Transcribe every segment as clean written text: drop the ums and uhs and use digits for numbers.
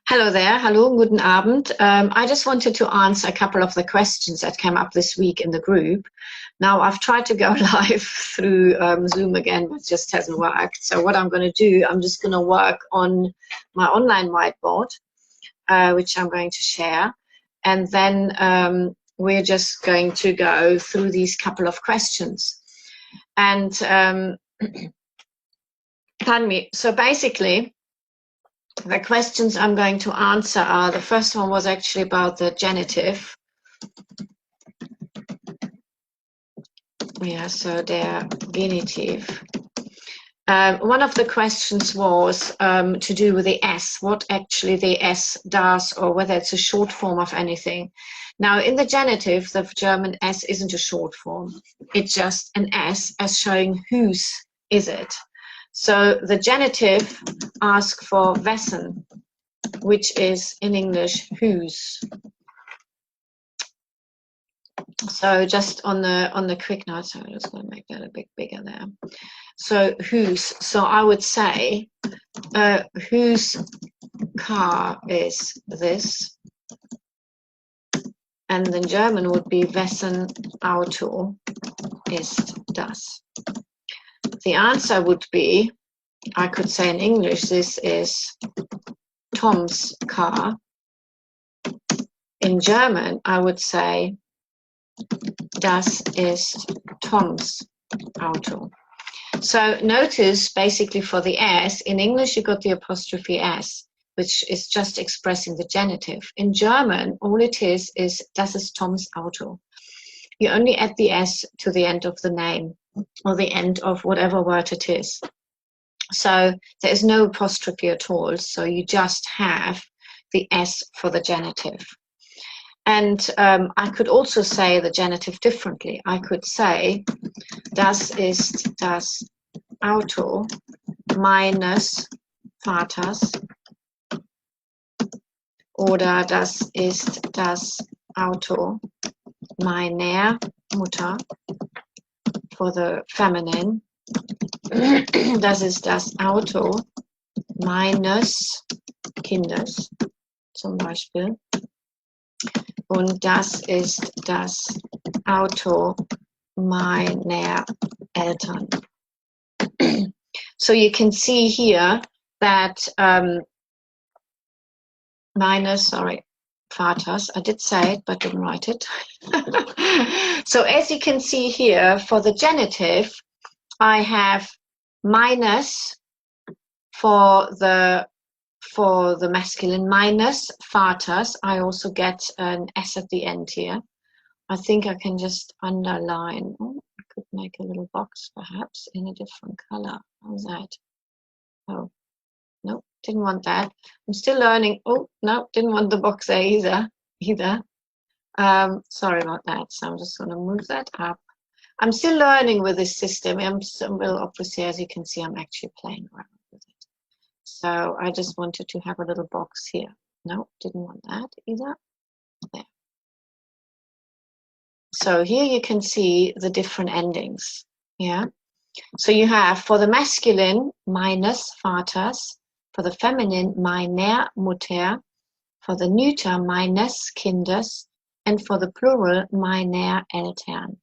Hello there. Hello, guten Abend. I just wanted to answer a couple of the questions that came up this week in the group. Now, I've tried to go live through Zoom again, but it just hasn't worked. So what I'm going to do, I'm just going to work on my online whiteboard, which I'm going to share. And then we're just going to go through these couple of questions. And pardon me. So basically, the questions I'm going to answer are, the first one was actually about the genitive. Yeah, so their genitive. One of the questions was to do with the S, what actually the S does, or whether it's a short form of anything. Now, in the genitive, the German S isn't a short form. It's just an S as showing whose is it. So the genitive asks for wessen, which is in English whose. So just on the quick note, so I'm just going to make that a bit bigger there. So whose. So I would say whose car is this, and in German would be wessen Auto ist das. The answer would be, I could say in English, this is Tom's car. In German, I would say, das ist Tom's Auto. So notice, basically for the S, in English you got the apostrophe S, which is just expressing the genitive. In German, all it is das ist Tom's Auto. You only add the S to the end of the name, or the end of whatever word it is. So there is no apostrophe at all, so you just have the S for the genitive. And I could also say the genitive differently. I could say, das ist das Auto meines Vaters, oder das ist das Auto meiner Mutter, for the feminine. Das ist das Auto meines Kindes, zum Beispiel. Und das ist das Auto meiner Eltern. So you can see here that Vaters, I did say it, but didn't write it. So as you can see here, for the genitive, I have minus for the masculine, minus Vaters. I also get an S at the end here. I think I can just underline. Oh, I could make a little box perhaps in a different color. How's that? Oh, no, didn't want that. I'm still learning. Oh, no, didn't want the box there either. Sorry about that. So I'm just going to move that up. I'm still learning with this system. Well, obviously, as you can see, I'm actually playing around with it. So I just wanted to have a little box here. No, didn't want that either. There. So here you can see the different endings. Yeah. So you have for the masculine, minus Vaters, for the feminine, meiner Mutter, for the neuter, meines Kindes, and for the plural, meiner Eltern.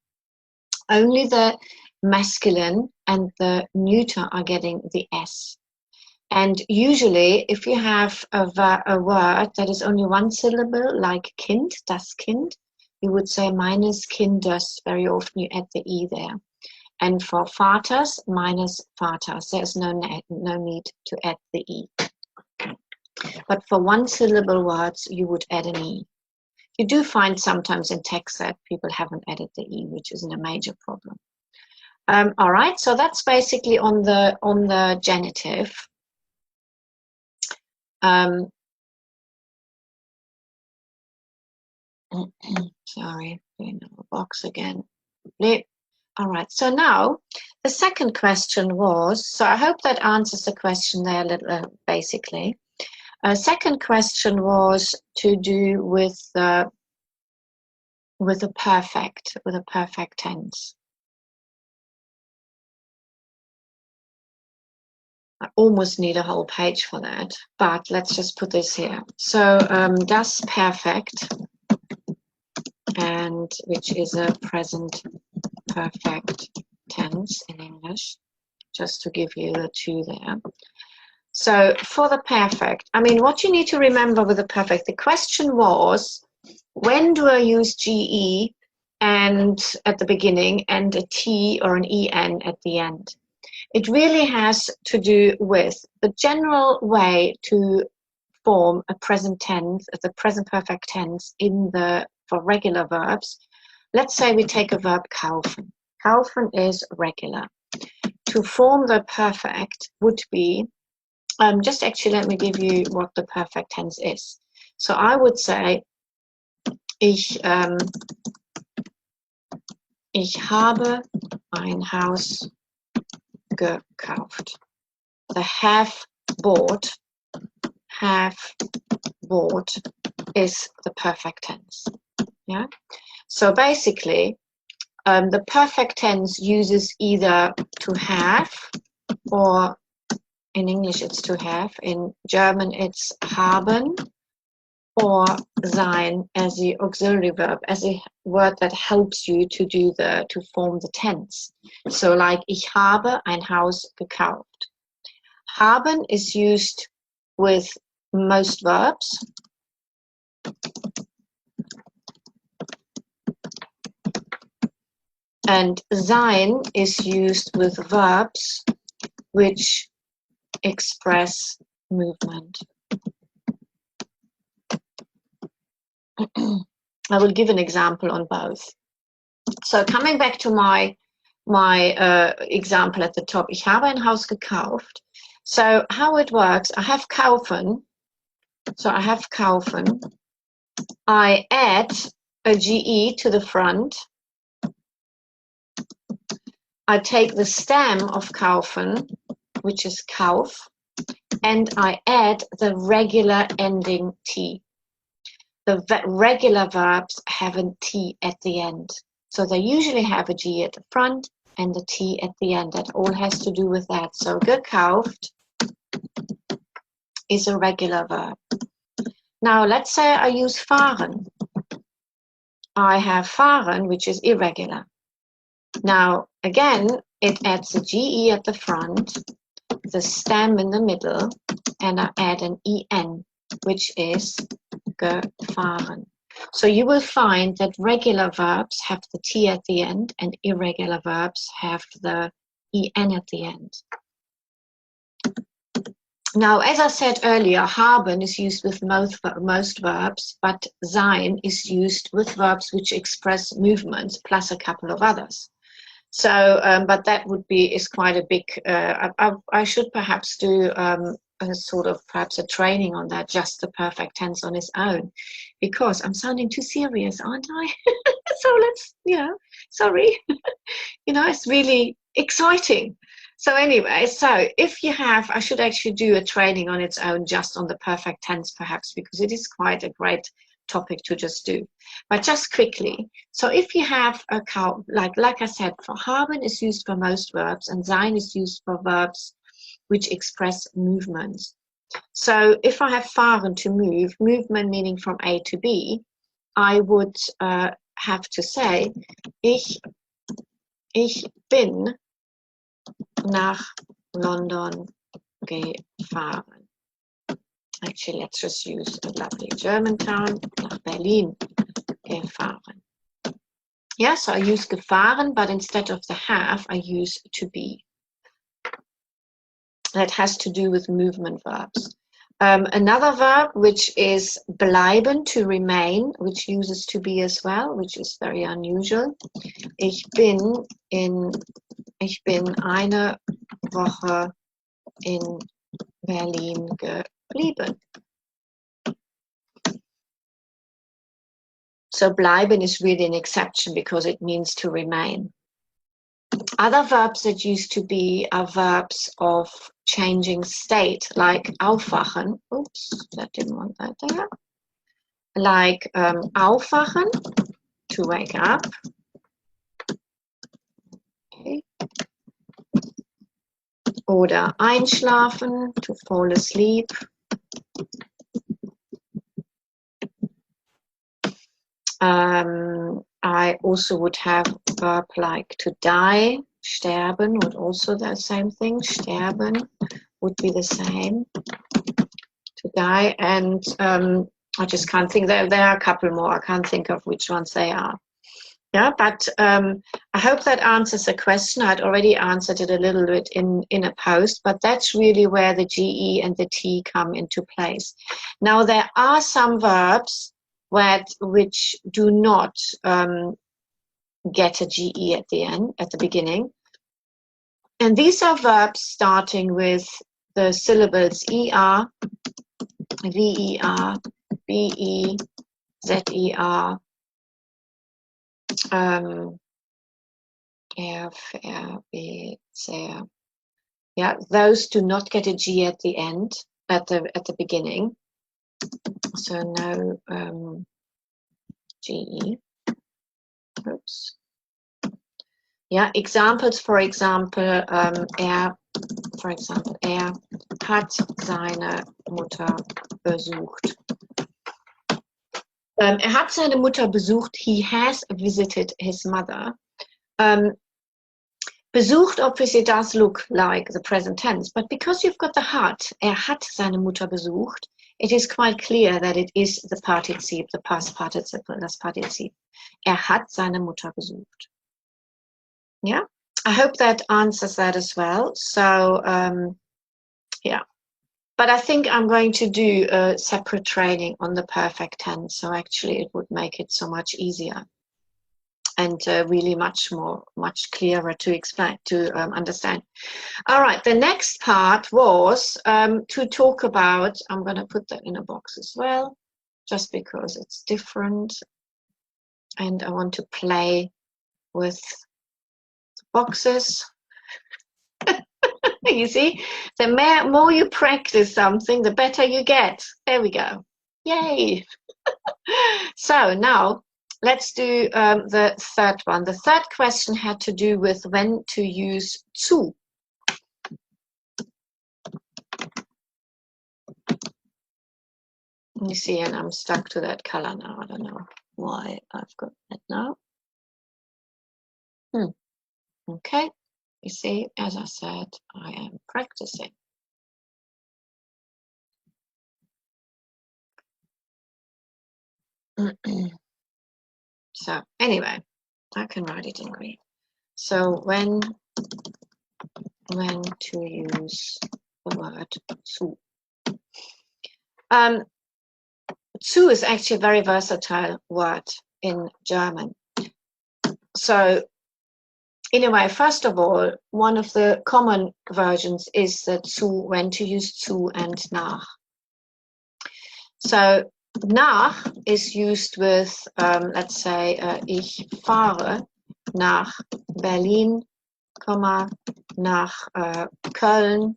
Only the masculine and the neuter are getting the S. And usually, if you have a word that is only one syllable, like Kind, das Kind, you would say meines Kindes. Very often you add the E there. And for Vaters, minus Vaters. There's no need to add the E. But for one syllable words, you would add an E. You do find sometimes in text that people haven't added the E, which isn't a major problem. All right, so that's basically on the genitive. Sorry, doing a box again. All right, so now the second question was, so I hope that answers the question there a little, basically. Second question was to do with a perfect tense. I almost need a whole page for that, but let's just put this here. So das Perfekt, and which is a present perfect tense in English, just to give you the two there. So for the perfect, I mean, what you need to remember with the perfect, the question was, when do I use GE and at the beginning and a T or an EN at the end? It really has to do with the general way to form a present tense, the present perfect tense for regular verbs. Let's say we take a verb kaufen. Kaufen is regular. To form the perfect would be, just actually let me give you what the perfect tense is. So I would say, ich habe ein Haus gekauft. The have bought is the perfect tense. Yeah. So basically, the perfect tense uses either to have, or in English it's to have. In German it's haben, or sein as the auxiliary verb, as a word that helps you to form the tense. So like, ich habe ein Haus gekauft. Haben is used with most verbs. And sein is used with verbs which express movement. I will give an example on both. So coming back to my example at the top, ich habe ein Haus gekauft. So how it works, I have kaufen. So I have kaufen. I add a GE to the front. I take the stem of kaufen, which is kauf, and I add the regular ending T. The regular verbs have a T at the end. So they usually have a G at the front and a T at the end. That all has to do with that. So gekauft is a regular verb. Now let's say I use fahren. I have fahren, which is irregular. Now again, it adds a GE at the front, the stem in the middle, and I add an EN, which is gefahren. So you will find that regular verbs have the T at the end and irregular verbs have the EN at the end. Now, as I said earlier, haben is used with most verbs, but sein is used with verbs which express movements plus a couple of others. So, but that is quite a big, I should perhaps do a sort of perhaps a training on that, just the perfect tense on its own, because I'm sounding too serious, aren't I? So let's, sorry, it's really exciting. So anyway, so if you have, I should actually do a training on its own, just on the perfect tense perhaps, because it is quite a great topic to just do. But just quickly, so if you have a like I said, for haben is used for most verbs, and sein is used for verbs which express movements. So if I have fahren, to move, movement meaning from A to B, I would have to say, ich bin nach London gefahren. Actually, let's just use a lovely German town, nach Berlin gefahren. Yeah, so I use gefahren, but instead of the have, I use to be. That has to do with movement verbs. Another verb which is bleiben, to remain, which uses to be as well, which is very unusual. Ich bin eine Woche in Berlin geblieben. So bleiben is really an exception because it means to remain. Other verbs that used to be are verbs of changing state, like aufwachen. Oops, I didn't want that there. Like aufwachen, to wake up. Okay. Oder einschlafen, to fall asleep. I also would have a verb like to die, sterben, would also the same thing. Sterben would be the same. To die, and I just can't think. There are a couple more. I can't think of which ones they are. Yeah, but I hope that answers the question. I'd already answered it a little bit in a post, but that's really where the GE and the T come into place. Now, there are some verbs which do not get a GE at the end, at the beginning. And these are verbs starting with the syllables ER, VER, BE, ZER, sehr. Yeah, those do not get a G at the end, at the beginning. So no GE. Oops. Yeah, examples, for example, er hat seine Mutter besucht. Hat seine Mutter besucht. He has visited his mother. Besucht obviously does look like the present tense, but because you've got the hat, hat seine Mutter besucht, it is quite clear that it is the Partizip, the past participle, das Partizip. Hat seine Mutter besucht. Yeah, I hope that answers that as well. So, yeah. But I think I'm going to do a separate training on the perfect tense. So actually it would make it so much easier and really much clearer to explain, to understand. All right, the next part was to talk about, I'm going to put that in a box as well, just because it's different. And I want to play with the boxes. You see, the more you practice something, the better you get. There we go. Yay. So now let's do the third one. The third question had to do with when to use zu. You see, and I'm stuck to that color now. I don't know why I've got that now. Okay. You see, as I said, I am practicing. So anyway, I can write it in green. So when to use the word zu. Zu is actually a very versatile word in German. So in a way, first of all, one of the common versions is the zu, when to use zu and nach. So nach is used with, let's say, ich fahre nach Berlin, nach Köln,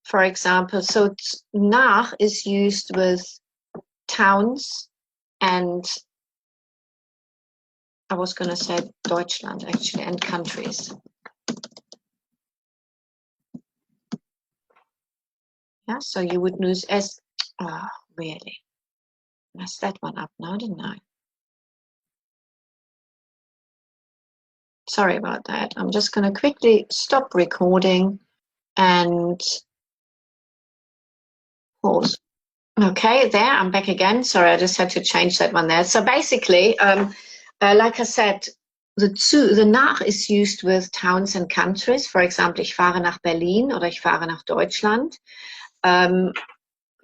for example. So nach is used with towns and, I was going to say Deutschland actually, and countries. Yeah, so you would use as, oh, really? Messed that one up now, didn't I? Sorry about that. I'm just going to quickly stop recording and pause. Okay, there, I'm back again. Sorry, I just had to change that one there. So basically, like I said, the nach is used with towns and countries. For example, ich fahre nach Berlin oder ich fahre nach Deutschland.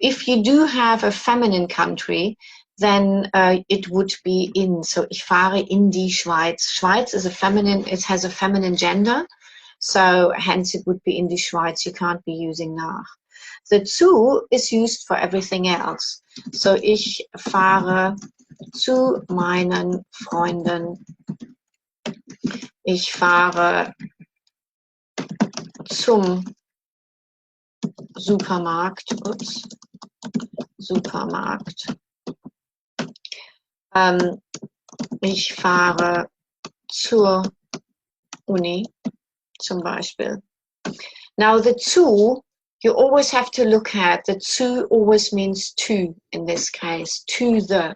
If you do have a feminine country, then it would be in. So ich fahre in die Schweiz. Schweiz is a feminine, it has a feminine gender. So hence it would be in die Schweiz. You can't be using nach. The zu is used for everything else. So ich fahre zu meinen Freunden. Ich fahre zum Supermarkt. Ups. Supermarkt. Ich fahre zur Uni. zum Beispiel. Now the zu, you always have to look at, the zu always means to in this case, to the.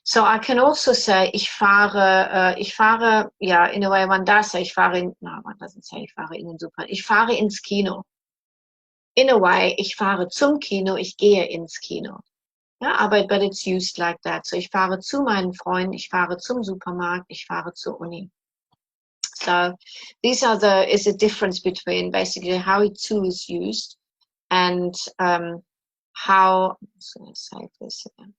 So I can also say, ich fahre, yeah, in a way one does say, no, one doesn't say, ich fahre in den Supermarkt. Ich fahre ins Kino. In a way, ich fahre zum Kino, ich gehe ins Kino. Yeah, but it's used like that. So ich fahre zu meinen Freunden, ich fahre zum Supermarkt, ich fahre zur Uni. So these are is a difference between basically how zu is used and how, I'm going to save this again,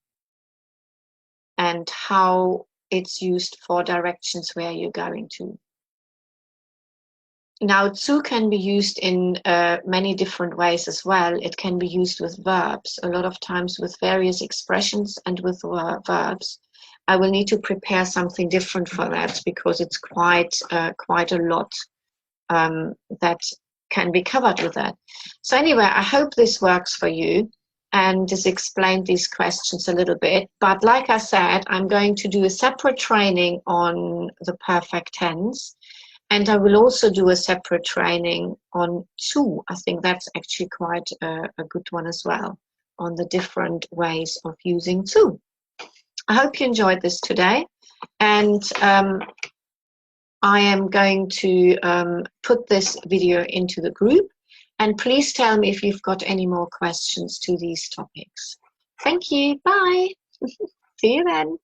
and how it's used for directions where you're going to. Now, zu can be used in many different ways as well. It can be used with verbs, a lot of times with various expressions and with verbs. I will need to prepare something different for that because it's quite a lot that can be covered with that. So anyway, I hope this works for you and has explained these questions a little bit. But like I said, I'm going to do a separate training on the perfect tense. And I will also do a separate training on zu. I think that's actually quite a good one as well, on the different ways of using zu. I hope you enjoyed this today. And I am going to put this video into the group. And please tell me if you've got any more questions to these topics. Thank you. Bye. See you then.